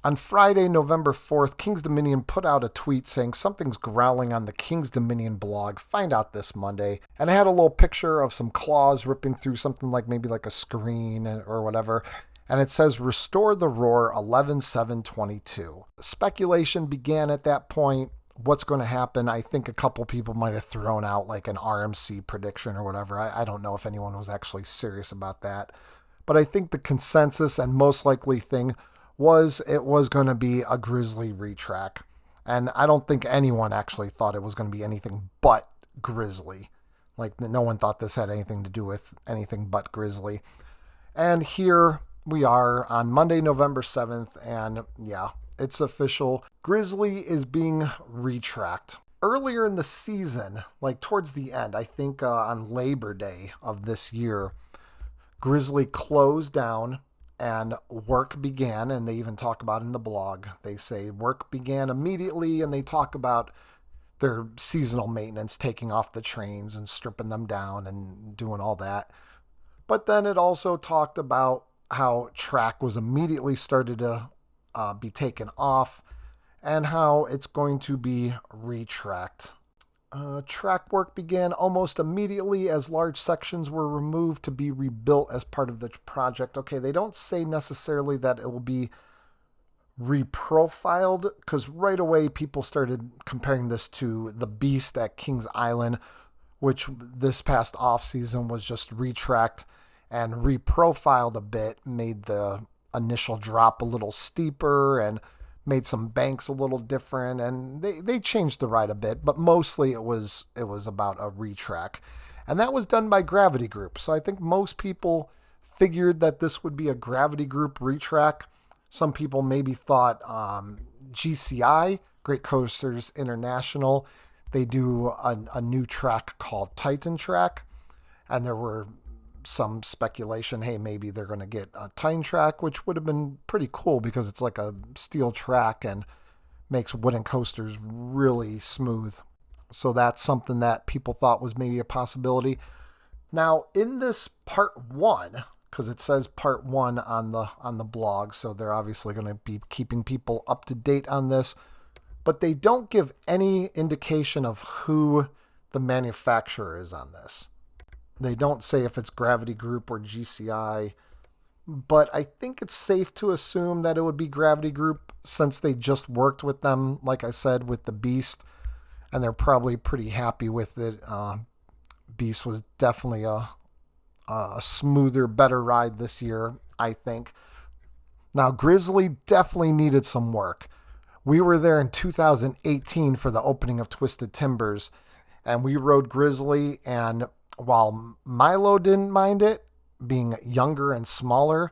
On Friday, November 4th, King's Dominion put out a tweet saying something's growling on the King's Dominion blog. Find out this Monday. And I had a little picture of some claws ripping through something like maybe like a screen or whatever. And it says, "Restore the Roar 11/7/22." Speculation began at that point. What's going to happen? I think a couple people might have thrown out like an RMC prediction or whatever. I don't know if anyone was actually serious about that. But I think the consensus and most likely thing was it was going to be a Grizzly retrack. And I don't think anyone actually thought it was going to be anything but Grizzly. Like, no one thought this had anything to do with anything but Grizzly. And here we are on Monday, November 7th, and yeah, it's official. Grizzly is being retracked. Earlier in the season, like towards the end, I think on Labor Day of this year, Grizzly closed down and work began, and they even talk about in the blog, they say work began immediately, and they talk about their seasonal maintenance, taking off the trains and stripping them down and doing all that. But then it also talked about how track was immediately started to be taken off and how it's going to be retracked. Track work began almost immediately as large sections were removed to be rebuilt as part of the project. Okay, they don't say necessarily that it will be reprofiled, because right away people started comparing this to the Beast at Kings Island, which this past off season was just retracked and reprofiled a bit, made the initial drop a little steeper and made some banks a little different, and they changed the ride a bit, but mostly it was about a retrack. And that was done by Gravity Group. So I think most people figured that this would be a Gravity Group retrack. Some people maybe thought GCI, Great Coasters International, they do a new track called Titan Track, and there were some speculation, hey, maybe they're going to get a Titan Track, which would have been pretty cool because it's like a steel track and makes wooden coasters really smooth. So that's something that people thought was maybe a possibility. Now, in this part one, because it says part one on the blog, so they're obviously going to be keeping people up to date on this, but they don't give any indication of who the manufacturer is on this. They don't say if it's Gravity Group or GCI, but I think it's safe to assume that it would be Gravity Group since they just worked with them, like I said, with the Beast, and they're probably pretty happy with it. Beast was definitely a smoother, better ride this year, I think. Now, Grizzly definitely needed some work. We were there in 2018 for the opening of Twisted Timbers, and we rode Grizzly, and while Milo didn't mind it, being younger and smaller,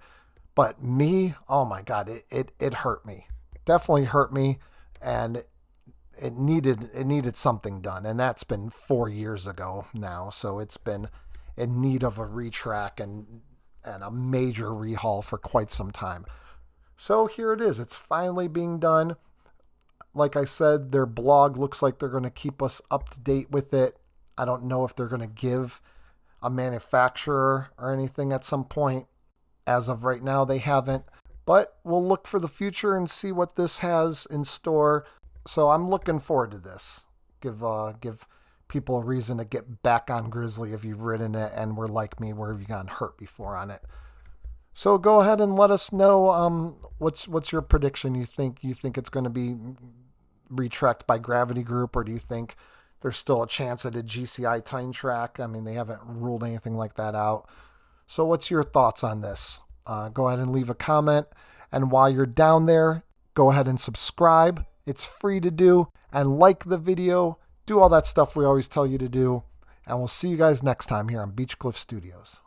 but me, oh my God, it hurt me. Definitely hurt me, and it needed something done, and that's been 4 years ago now, so it's been in need of a retrack and a major rehaul for quite some time. So here it is. It's finally being done. Like I said, their blog looks like they're going to keep us up to date with it. I don't know if they're going to give a manufacturer or anything at some point. As of right now, they haven't. But we'll look for the future and see what this has in store. So I'm looking forward to this. Give people a reason to get back on Grizzly if you've ridden it and were like me, where have you gotten hurt before on it. So go ahead and let us know what's your prediction. You think it's going to be retracked by Gravity Group, or do you think there's still a chance at a GCI Titan Track? I mean, they haven't ruled anything like that out. So what's your thoughts on this? Go ahead and leave a comment. And while you're down there, go ahead and subscribe. It's free to do. And like the video. Do all that stuff we always tell you to do. And we'll see you guys next time here on Beach Cliff Studios.